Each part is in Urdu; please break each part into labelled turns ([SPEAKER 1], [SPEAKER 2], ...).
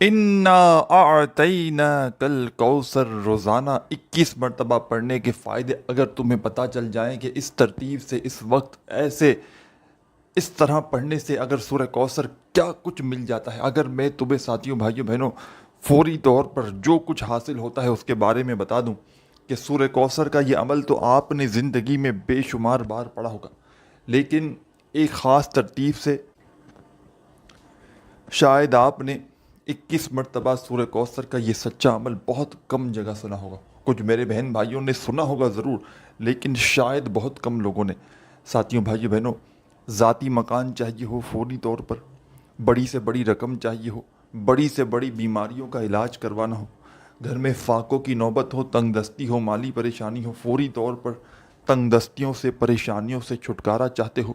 [SPEAKER 1] انا اعطینا کل کوثر روزانہ 21 مرتبہ پڑھنے کے فائدے اگر تمہیں پتہ چل جائیں کہ اس ترتیب سے اس وقت ایسے اس طرح پڑھنے سے اگر سورہ کوثر کیا کچھ مل جاتا ہے، اگر میں تمہیں ساتھیوں بھائیوں بہنوں فوری طور پر جو کچھ حاصل ہوتا ہے اس کے بارے میں بتا دوں کہ سورہ کوثر کا یہ عمل تو آپ نے زندگی میں بے شمار بار پڑھا ہوگا، لیکن ایک خاص ترتیب سے شاید آپ نے 21 مرتبہ سورہ کوثر کا یہ سچا عمل بہت کم جگہ سنا ہوگا۔ کچھ میرے بہن بھائیوں نے سنا ہوگا ضرور، لیکن شاید بہت کم لوگوں نے۔ ساتھیوں بھائیوں بہنوں، ذاتی مکان چاہیے ہو فوری طور پر، بڑی سے بڑی رقم چاہیے ہو، بڑی سے بڑی بیماریوں کا علاج کروانا ہو، گھر میں فاقوں کی نوبت ہو، تنگ دستی ہو، مالی پریشانی ہو، فوری طور پر تنگ دستیوں سے پریشانیوں سے چھٹکارا چاہتے ہو،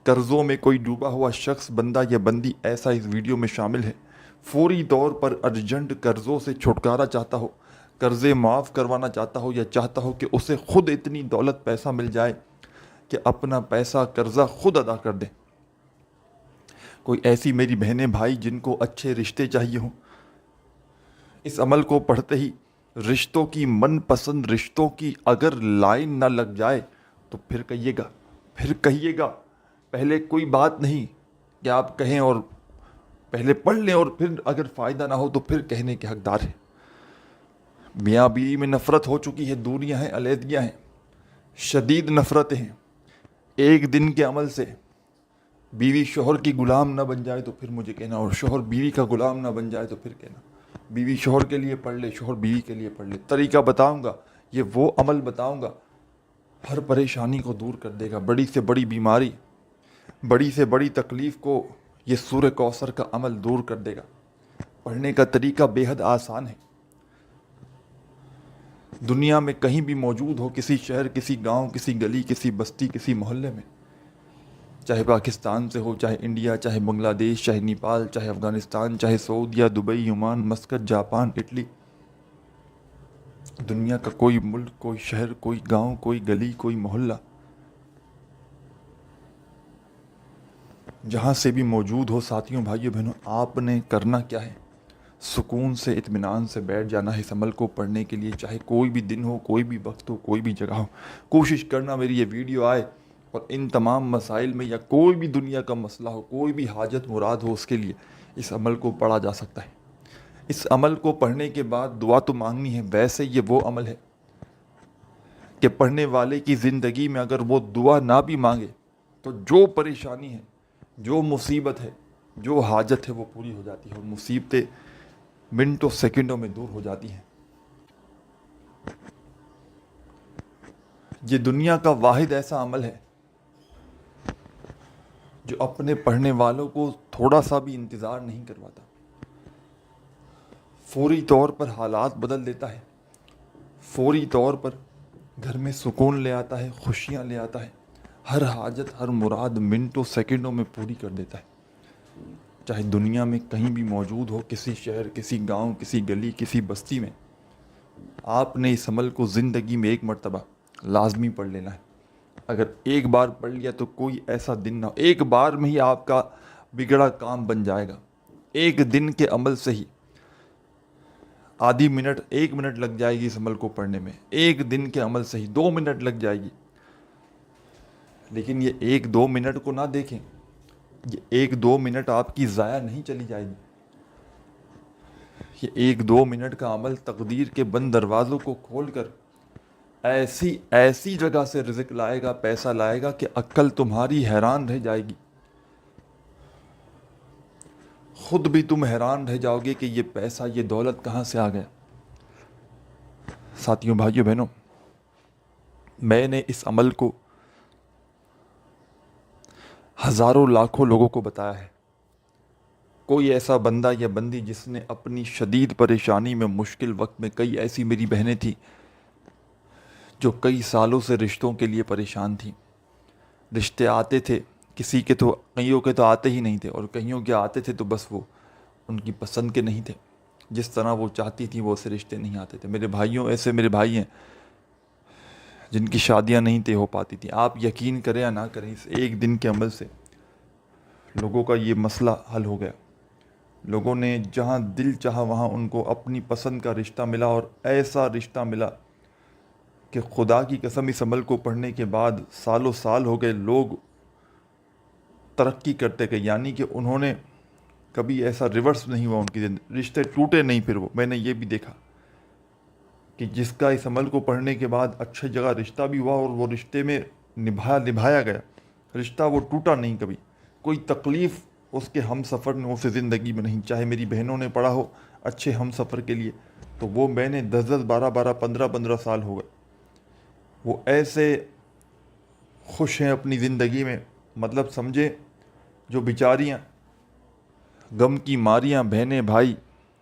[SPEAKER 1] قرضوں میں کوئی ڈوبا ہوا شخص بندہ یا بندی ایسا اس ویڈیو میں شامل ہے، فوری طور پر ارجنٹ قرضوں سے چھٹکارا چاہتا ہو، قرضے معاف کروانا چاہتا ہو، یا چاہتا ہو کہ اسے خود اتنی دولت پیسہ مل جائے کہ اپنا پیسہ قرضہ خود ادا کر دے، کوئی ایسی میری بہنیں بھائی جن کو اچھے رشتے چاہیے ہوں، اس عمل کو پڑھتے ہی رشتوں کی من پسند رشتوں کی اگر لائن نہ لگ جائے تو پھر کہیے گا پہلے کوئی بات نہیں کہ آپ کہیں اور پہلے پڑھ لیں اور پھر اگر فائدہ نہ ہو تو پھر کہنے کے حقدار ہیں۔ میاں بیوی میں نفرت ہو چکی ہے، دوریاں ہیں، علیحدگیاں ہیں، شدید نفرتیں ہیں، ایک دن کے عمل سے بیوی شوہر کی غلام نہ بن جائے تو پھر مجھے کہنا، اور شوہر بیوی کا غلام نہ بن جائے تو پھر کہنا۔ بیوی شوہر کے لیے پڑھ لے، شوہر بیوی کے لیے پڑھ لے، طریقہ بتاؤں گا، یہ وہ عمل بتاؤں گا ہر پریشانی کو دور کر دے گا، بڑی سے بڑی بیماری، بڑی سے بڑی تکلیف کو یہ سورہ کوثر کا عمل دور کر دے گا۔ پڑھنے کا طریقہ بے حد آسان ہے، دنیا میں کہیں بھی موجود ہو، کسی شہر، کسی گاؤں، کسی گلی، کسی بستی، کسی محلے میں، چاہے پاکستان سے ہو، چاہے انڈیا، چاہے بنگلہ دیش، چاہے نیپال، چاہے افغانستان، چاہے سعودیہ، Dubai, Oman, Muscat, Japan, Italy, دنیا کا کوئی ملک، کوئی شہر، کوئی گاؤں، کوئی گلی، کوئی محلہ، جہاں سے بھی موجود ہو ساتھیوں بھائیوں بہنوں، آپ نے کرنا کیا ہے؟ سکون سے اطمینان سے بیٹھ جانا ہے اس عمل کو پڑھنے کے لیے، چاہے کوئی بھی دن ہو، کوئی بھی وقت ہو، کوئی بھی جگہ ہو۔ کوشش کرنا میری یہ ویڈیو آئے اور ان تمام مسائل میں، یا کوئی بھی دنیا کا مسئلہ ہو، کوئی بھی حاجت مراد ہو، اس کے لیے اس عمل کو پڑھا جا سکتا ہے۔ اس عمل کو پڑھنے کے بعد دعا تو مانگنی ہے، ویسے یہ وہ عمل ہے کہ پڑھنے والے کی زندگی میں اگر وہ دعا نہ بھی مانگے تو جو پریشانی ہے، جو مصیبت ہے، جو حاجت ہے وہ پوری ہو جاتی ہے، اور مصیبتیں منٹوں سیکنڈوں میں دور ہو جاتی ہیں۔ یہ دنیا کا واحد ایسا عمل ہے جو اپنے پڑھنے والوں کو تھوڑا سا بھی انتظار نہیں کرواتا، فوری طور پر حالات بدل دیتا ہے، فوری طور پر گھر میں سکون لے آتا ہے، خوشیاں لے آتا ہے، ہر حاجت، ہر مراد منٹوں سیکنڈوں میں پوری کر دیتا ہے۔ چاہے دنیا میں کہیں بھی موجود ہو، کسی شہر، کسی گاؤں، کسی گلی، کسی بستی میں، آپ نے اس عمل کو زندگی میں 1 مرتبہ لازمی پڑھ لینا ہے۔ اگر ایک بار پڑھ لیا تو کوئی ایسا دن نہ ہو، ایک بار میں ہی آپ کا بگڑا کام بن جائے گا، ایک دن کے عمل سے ہی آدھی منٹ، 1 منٹ لگ جائے گی اس عمل کو پڑھنے میں، ایک دن کے عمل سے ہی 2 منٹ لگ جائے گی۔ لیکن یہ 1-2 منٹ کو نہ دیکھیں، یہ 1-2 منٹ آپ کی ضائع نہیں چلی جائے گی، یہ 1-2 منٹ کا عمل تقدیر کے بند دروازوں کو کھول کر ایسی ایسی جگہ سے رزق لائے گا، پیسہ لائے گا کہ عقل تمہاری حیران رہ جائے گی، خود بھی تم حیران رہ جاؤ گے کہ یہ پیسہ، یہ دولت کہاں سے آ گیا۔ ساتھیوں بھائیوں بہنوں، میں نے اس عمل کو ہزاروں لاکھوں لوگوں کو بتایا ہے، کوئی ایسا بندہ یا بندی جس نے اپنی شدید پریشانی میں، مشکل وقت میں، کئی ایسی میری بہنیں تھیں جو کئی سالوں سے رشتوں کے لیے پریشان تھیں، رشتے آتے تھے، کسی کے تو، کئیوں کے تو آتے ہی نہیں تھے، اور کئیوں کے آتے تھے تو بس وہ ان کی پسند کے نہیں تھے، جس طرح وہ چاہتی تھیں وہ سے رشتے نہیں آتے تھے۔ میرے بھائیوں، ایسے میرے بھائی ہیں جن کی شادیاں نہیں طے ہو پاتی تھیں۔ آپ یقین کریں یا نہ کریں، اس ایک دن کے عمل سے لوگوں کا یہ مسئلہ حل ہو گیا، لوگوں نے جہاں دل چاہا وہاں ان کو اپنی پسند کا رشتہ ملا، اور ایسا رشتہ ملا کہ خدا کی قسم اس عمل کو پڑھنے کے بعد سالوں سال ہو گئے، لوگ ترقی کرتے گئے، یعنی کہ انہوں نے کبھی ایسا ریورس نہیں ہوا ان کی زندگی، رشتے ٹوٹے نہیں۔ پھر وہ میں نے یہ بھی دیکھا کہ جس کا اس عمل کو پڑھنے کے بعد اچھی جگہ رشتہ بھی ہوا اور وہ رشتے میں نبھایا گیا، رشتہ وہ ٹوٹا نہیں کبھی، کوئی تکلیف اس کے ہم سفر نے اسے زندگی میں نہیں، چاہے میری بہنوں نے پڑھا ہو اچھے ہم سفر کے لیے، تو وہ میں نے 10 12 15 سال ہو گئے، وہ ایسے خوش ہیں اپنی زندگی میں، مطلب سمجھے جو بیچاریاں غم کی ماریاں بہنیں بھائی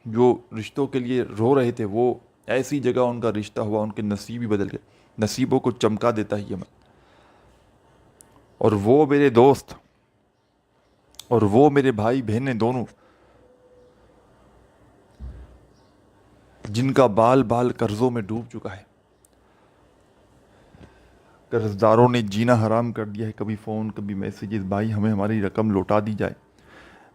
[SPEAKER 1] جو رشتوں کے لیے رو رہے تھے، وہ ایسی جگہ ان کا رشتہ ہوا، ان کے نصیب ہی بدل گئے، نصیبوں کو چمکا دیتا ہے یہ عمل۔ اور وہ میرے دوست اور وہ میرے بھائی بہنیں دونوں جن کا بال بال قرضوں میں ڈوب چکا ہے، قرض داروں نے جینا حرام کر دیا ہے، کبھی فون کبھی میسیجز، بھائی ہمیں ہماری رقم لوٹا دی جائے،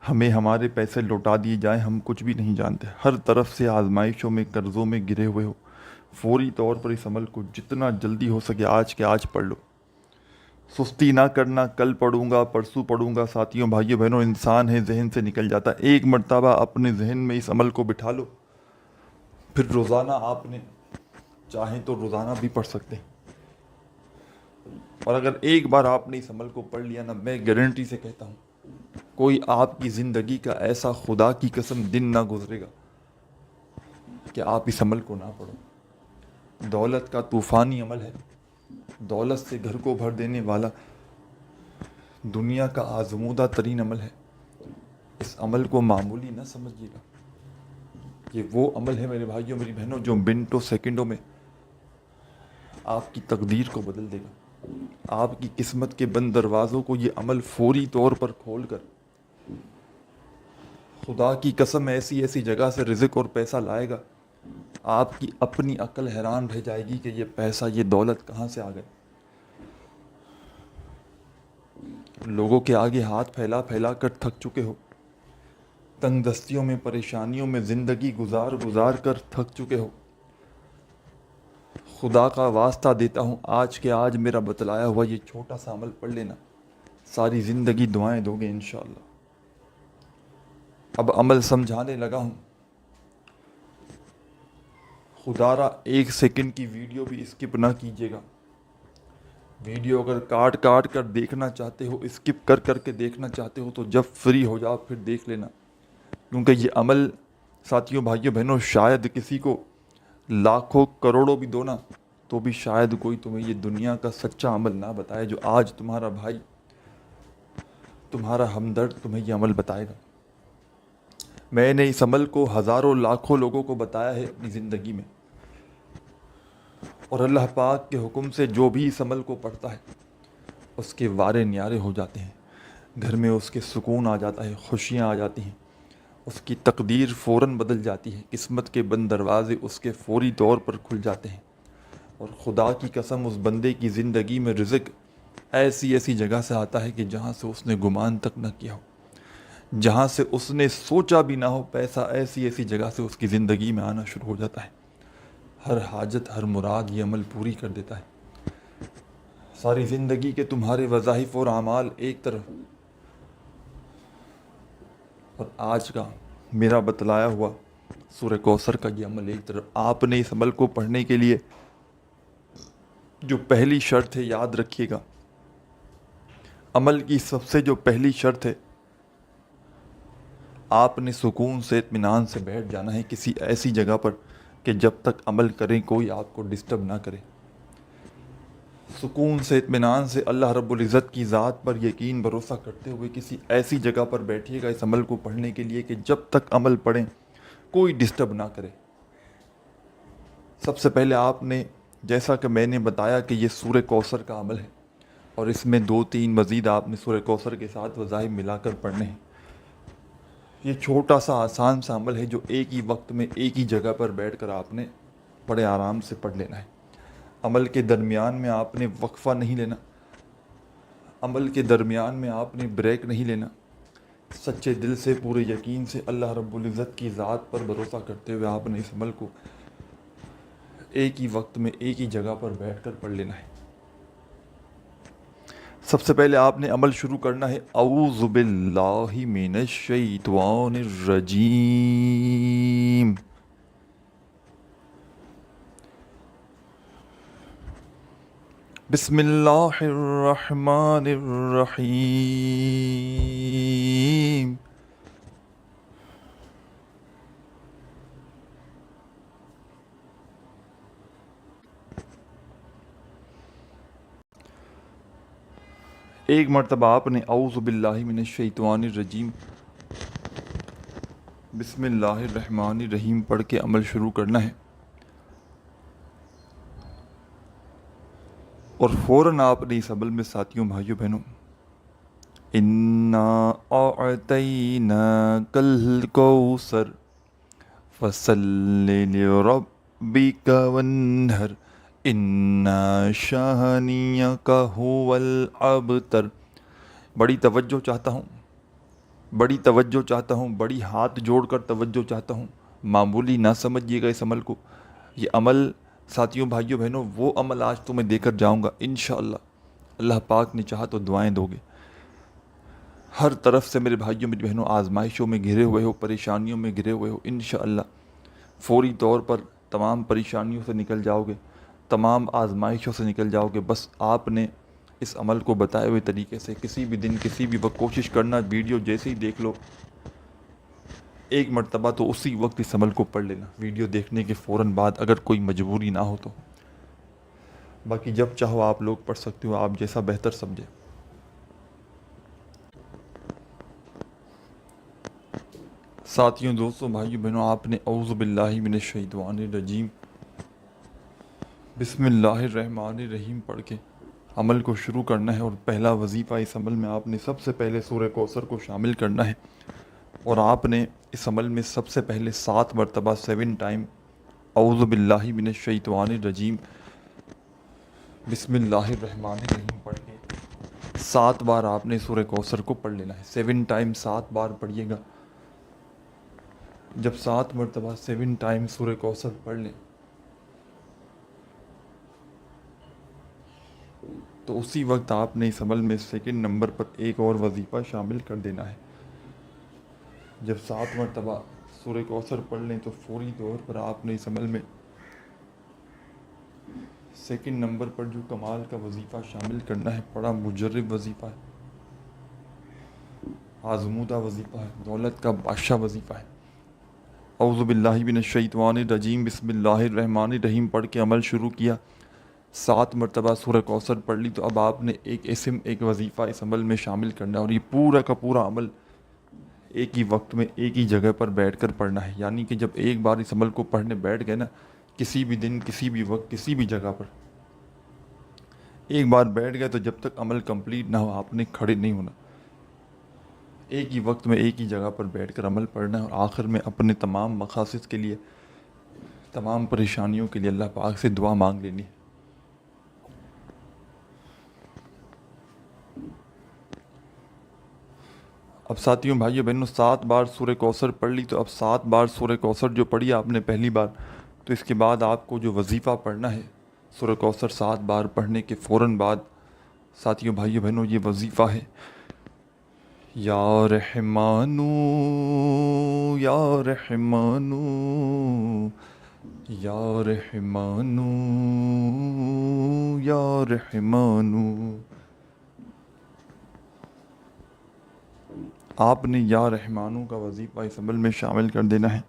[SPEAKER 1] ہمیں ہمارے پیسے لوٹا دیے جائیں، ہم کچھ بھی نہیں جانتے، ہر طرف سے آزمائشوں میں قرضوں میں گرے ہوئے ہو، فوری طور پر اس عمل کو جتنا جلدی ہو سکے آج کے آج پڑھ لو، سستی نہ کرنا، کل پڑھوں گا پرسوں پڑھوں گا۔ ساتھیوں بھائیوں بہنوں، انسان ہے ذہن سے نکل جاتا ہے، ایک مرتبہ اپنے ذہن میں اس عمل کو بٹھا لو، پھر روزانہ آپ نے چاہیں تو روزانہ بھی پڑھ سکتے ہیں، اور اگر ایک بار آپ نے اس عمل کو پڑھ لیا نا، میں گارنٹی سے کہتا ہوں کوئی آپ کی زندگی کا ایسا خدا کی قسم دن نہ گزرے گا کہ آپ اس عمل کو نہ پڑھو۔ دولت کا طوفانی عمل ہے، دولت سے گھر کو بھر دینے والا دنیا کا آزمودہ ترین عمل ہے، اس عمل کو معمولی نہ سمجھیے گا، یہ وہ عمل ہے میرے بھائیوں میری بہنوں جو منٹوں سیکنڈوں میں آپ کی تقدیر کو بدل دے گا، آپ کی قسمت کے بند دروازوں کو یہ عمل فوری طور پر کھول کر خدا کی قسم ایسی ایسی جگہ سے رزق اور پیسہ لائے گا، آپ کی اپنی عقل حیران رہ جائے گی کہ یہ پیسہ یہ دولت کہاں سے آ گئے۔ لوگوں کے آگے ہاتھ پھیلا پھیلا کر تھک چکے ہو، تنگ دستیوں میں پریشانیوں میں زندگی گزار کر تھک چکے ہو، خدا کا واسطہ دیتا ہوں آج کے آج میرا بتلایا ہوا یہ چھوٹا سا عمل پڑھ لینا، ساری زندگی دعائیں دو گے انشاءاللہ۔ اب عمل سمجھانے لگا ہوں، خدا را 1 سیکنڈ کی ویڈیو بھی اسکپ نہ کیجیے گا، ویڈیو اگر کاٹ کر دیکھنا چاہتے ہو، اسکپ کر کے دیکھنا چاہتے ہو تو جب فری ہو جاؤ پھر دیکھ لینا، کیونکہ یہ عمل ساتھیوں بھائیوں بہنوں شاید کسی کو لاکھوں کروڑوں بھی دو نا تو بھی شاید کوئی تمہیں یہ دنیا کا سچا عمل نہ بتائے جو آج تمہارا بھائی تمہارا ہمدرد تمہیں یہ عمل بتائے گا۔ میں نے اس عمل کو ہزاروں لاکھوں لوگوں کو بتایا ہے اپنی زندگی میں، اور اللہ پاک کے حکم سے جو بھی اس عمل کو پڑھتا ہے اس کے وارے نیارے ہو جاتے ہیں، گھر میں اس کے سکون آ جاتا ہے، خوشیاں آ جاتی ہیں، اس کی تقدیر فوراً بدل جاتی ہے، قسمت کے بند دروازے اس کے فوری طور پر کھل جاتے ہیں، اور خدا کی قسم اس بندے کی زندگی میں رزق ایسی ایسی جگہ سے آتا ہے کہ جہاں سے اس نے گمان تک نہ کیا ہو، جہاں سے اس نے سوچا بھی نہ ہو، پیسہ ایسی ایسی جگہ سے اس کی زندگی میں آنا شروع ہو جاتا ہے، ہر حاجت ہر مراد یہ عمل پوری کر دیتا ہے۔ ساری زندگی کے تمہارے وظائف اور اعمال ایک طرف، اور آج کا میرا بتلایا ہوا سورہ کوثر کا یہ عمل ایک طرف۔ آپ نے اس عمل کو پڑھنے کے لیے جو پہلی شرط ہے یاد رکھیے گا، عمل کی سب سے جو پہلی شرط ہے، آپ نے سکون سے اطمینان سے بیٹھ جانا ہے کسی ایسی جگہ پر کہ جب تک عمل کریں کوئی آپ کو ڈسٹرب نہ کرے، سکون سے اطمینان سے اللہ رب العزت کی ذات پر یقین بھروسہ کرتے ہوئے کسی ایسی جگہ پر بیٹھیے گا اس عمل کو پڑھنے کے لیے کہ جب تک عمل پڑھیں کوئی ڈسٹرب نہ کرے۔ سب سے پہلے آپ نے، جیسا کہ میں نے بتایا کہ یہ سورہ کوثر کا عمل ہے اور اس میں 2-3 مزید آپ نے سورہ کوثر کے ساتھ وظائف ملا کر پڑھنے ہیں۔ یہ چھوٹا سا آسان سا عمل ہے جو ایک ہی وقت میں ایک ہی جگہ پر بیٹھ کر آپ نے بڑے آرام سے پڑھ لینا ہے۔ عمل کے درمیان میں آپ نے وقفہ نہیں لینا، عمل کے درمیان میں آپ نے بریک نہیں لینا سچے دل سے پورے یقین سے اللہ رب العزت کی ذات پر بھروسہ کرتے ہوئے آپ نے اس عمل کو ایک ہی وقت میں ایک ہی جگہ پر بیٹھ کر پڑھ لینا ہے۔ سب سے پہلے آپ نے عمل شروع کرنا ہے اعوذ باللہ من الشیطان الرجیم۔ بسم اللہ الرحمن الرحیم۔ ایک مرتبہ آپ نے اعوذ باللہ من الشیطان الرجیم بسم اللہ الرحمن الرحیم پڑھ کے عمل شروع کرنا ہے، اور فوراً آپ نے اس عمل میں ساتھیوں بھائیوں بہنوں انا اعطیناک الکوثر فصل لربک وانحر انا شانیک هو الابتر۔ بڑی توجہ چاہتا ہوں، بڑی توجہ چاہتا ہوں، بڑی ہاتھ جوڑ کر توجہ چاہتا ہوں، معمولی نہ سمجھیے گا اس عمل کو۔ یہ عمل ساتھیوں بھائیوں بہنوں وہ عمل آج تمہیں دے کر جاؤں گا انشاءاللہ، اللہ پاک نے چاہا تو دعائیں دو گے۔ ہر طرف سے میرے بھائیوں میری بہنوں آزمائشوں میں گھرے ہوئے ہو، پریشانیوں میں گھرے ہوئے ہو، انشاءاللہ فوری طور پر تمام پریشانیوں سے نکل جاؤ گے، تمام آزمائشوں سے نکل جاؤ گے۔ بس آپ نے اس عمل کو بتائے ہوئے طریقے سے کسی بھی دن کسی بھی وقت کوشش کرنا، ویڈیو جیسے ہی دیکھ لو ایک مرتبہ تو اسی وقت اس عمل کو پڑھ لینا، ویڈیو دیکھنے کے فوراً بعد اگر کوئی مجبوری نہ ہو تو، باقی جب چاہو آپ لوگ پڑھ سکتے ہو، آپ جیسا بہتر سمجھے۔ ساتھیوں دوستوں بھائیوں بہنوں آپ نے اعوذ باللہ من الشیطان الرجیم بسم اللہ الرحمن الرحیم پڑھ کے عمل کو شروع کرنا ہے، اور پہلا وظیفہ اس عمل میں آپ نے سب سے پہلے سورہ کوثر کو شامل کرنا ہے، اور آپ نے اس عمل میں سب سے پہلے 7 مرتبہ 7 ٹائم اعوذ باللہ من الشیطان الرجیم بسم اللہ الرحمن الرحیم پڑھ کے 7 بار آپ نے سورہ کوثر کو پڑھ لینا ہے۔ 7 ٹائم 7 بار پڑھیے گا۔ جب 7 مرتبہ 7 ٹائم سورہ کوثر پڑھ لیں تو اسی وقت آپ نے اس عمل میں سیکنڈ نمبر پر ایک اور وظیفہ شامل کر دینا ہے۔ جب 7 مرتبہ سورہ کوثر پڑھ لیں تو فوری طور پر آپ نے اس عمل میں سیکنڈ نمبر پر جو کمال کا وظیفہ شامل کرنا ہے، بڑا مجرب وظیفہ ہے، آزمودہ وظیفہ ہے، دولت کا بادشاہ وظیفہ ہے۔ اعوذ باللہ من الشیطان الرجیم بسم اللہ الرحمن الرحیم پڑھ کے عمل شروع کیا، 7 مرتبہ سورہ کوثر پڑھ لی، تو اب آپ نے ایک اسم ایک وظیفہ اس عمل میں شامل کرنا ہے، اور یہ پورا کا پورا عمل ایک ہی وقت میں ایک ہی جگہ پر بیٹھ کر پڑھنا ہے۔ یعنی کہ جب ایک بار اس عمل کو پڑھنے بیٹھ گئے نا، کسی بھی دن کسی بھی وقت کسی بھی جگہ پر ایک بار بیٹھ گئے تو جب تک عمل کمپلیٹ نہ ہو آپ نے کھڑے نہیں ہونا، ایک ہی وقت میں ایک ہی جگہ پر بیٹھ کر عمل پڑھنا ہے، اور آخر میں اپنے تمام مقاصد کے لیے، تمام پریشانیوں کے لیے اللہ پاک سے دعا مانگ لینی ہے۔ اب ساتھیوں بھائیوں بہنوں 7 بار سورہ کوثر پڑھ لی، تو اب 7 بار سورہ کوثر جو پڑھی آپ نے پہلی بار، تو اس کے بعد آپ کو جو وظیفہ پڑھنا ہے سورہ کوثر 7 بار پڑھنے کے فوراً بعد ساتھیوں بھائیوں بہنوں یہ وظیفہ ہے، یا رحمانو یا رحمانو یا رحمانو یا رحمانو۔ آپ نے یا رحمانو کا وظیفہ اس عمل میں شامل کر دینا ہے۔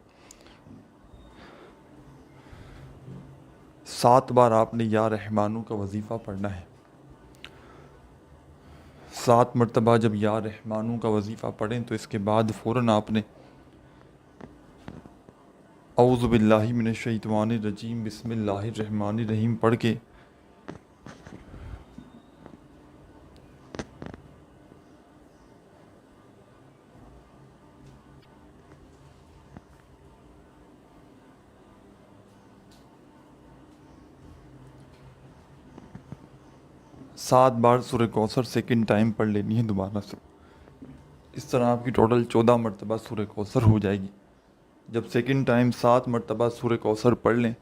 [SPEAKER 1] 7 بار آپ نے یا رحمانو کا وظیفہ پڑھنا ہے۔ 7 مرتبہ جب یا رحمانو کا وظیفہ پڑھیں تو اس کے بعد فوراً آپ نے اعوذ باللہ من الشیطان الرجیم بسم اللہ الرحمن الرحیم پڑھ کے سات بار سورہ کوثر سیکنڈ ٹائم پڑھ لینی ہے دوبارہ سے۔ اس طرح آپ کی ٹوٹل 14 مرتبہ سورہ کوثر ہو جائے گی۔ جب سیکنڈ ٹائم 7 مرتبہ سورہ کوثر پڑھ لیں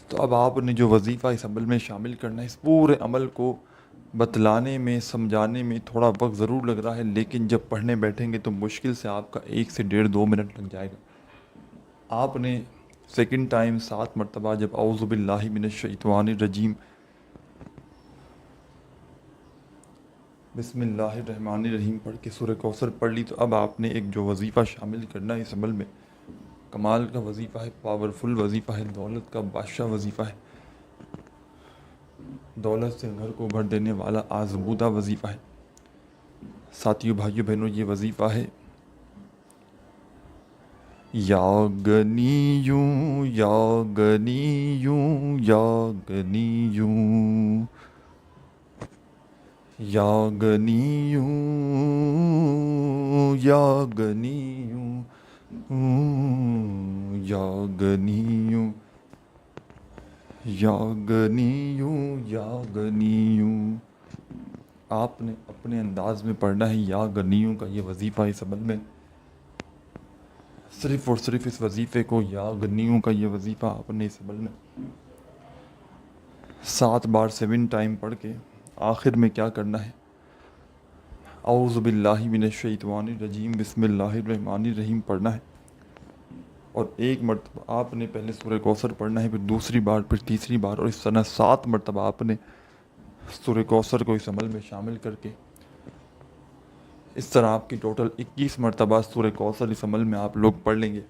[SPEAKER 1] تو اب آپ نے جو وظیفہ اس عمل میں شامل کرنا ہے، اس پورے عمل کو بتلانے میں سمجھانے میں تھوڑا وقت ضرور لگ رہا ہے، لیکن جب پڑھنے بیٹھیں گے تو مشکل سے آپ کا 1 سے 1.5-2 منٹ لگ جائے گا۔ آپ نے سیکنڈ ٹائم 7 مرتبہ جب اعوذ باللہ من الشیطان الرجیم بسم اللہ الرحمن الرحیم پڑھ کے سورہ کوثر پڑھ لی، تو اب آپ نے ایک جو وظیفہ شامل کرنا ہے اس عمل میں، کمال کا وظیفہ ہے، پاورفل وظیفہ ہے، دولت کا بادشاہ وظیفہ ہے، دولت سے گھر کو بھر دینے والا آزمودہ وظیفہ ہے۔ ساتھیوں، بھائیوں، بہنوں، یہ وظیفہ ہے یا غنیوں یا غنیوں یا غنیوں یا غنیوں یا غنیوں یا غنیوں یا غنیوں یا غنیوں۔ آپ نے اپنے انداز میں پڑھنا ہے یا غنیوں کا یہ وظیفہ اس عمل میں، صرف اور صرف اس وظیفے کو، یا غنیوں کا یہ وظیفہ آپ نے اس عمل میں 7 بار 7 ٹائم پڑھ کے آخر میں کیا کرنا ہے، اعوذ باللہ من الشیطان الرجیم بسم اللہ الرحمن الرحیم پڑھنا ہے، اور 1 مرتبہ آپ نے پہلے سورہ کوثر پڑھنا ہے، پھر دوسری بار، پھر تیسری بار، اور اس طرح 7 مرتبہ آپ نے سورہ کوثر کو اس عمل میں شامل کر کے، اس طرح آپ کی ٹوٹل 21 مرتبہ سورہ کوثر اس عمل میں آپ لوگ پڑھ لیں گے۔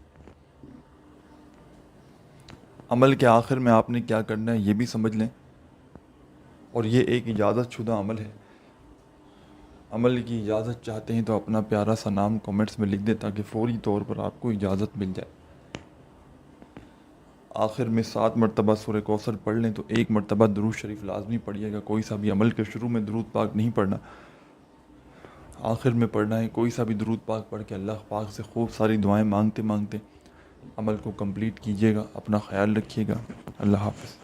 [SPEAKER 1] عمل کے آخر میں آپ نے کیا کرنا ہے یہ بھی سمجھ لیں، اور یہ ایک اجازت شدہ عمل ہے۔ عمل کی اجازت چاہتے ہیں تو اپنا پیارا سا نام کومنٹس میں لکھ دیں تاکہ فوری طور پر آپ کو اجازت مل جائے۔ آخر میں 7 مرتبہ سورہ کوثر پڑھ لیں تو 1 مرتبہ درود شریف لازمی پڑھیے گا۔ کوئی سا بھی عمل کے شروع میں درود پاک نہیں پڑھنا، آخر میں پڑھنا ہے۔ کوئی سا بھی درود پاک پڑھ کے اللہ پاک سے خوب ساری دعائیں مانگتے مانگتے عمل کو کمپلیٹ کیجیے گا۔ اپنا خیال رکھیے گا۔ اللہ حافظ۔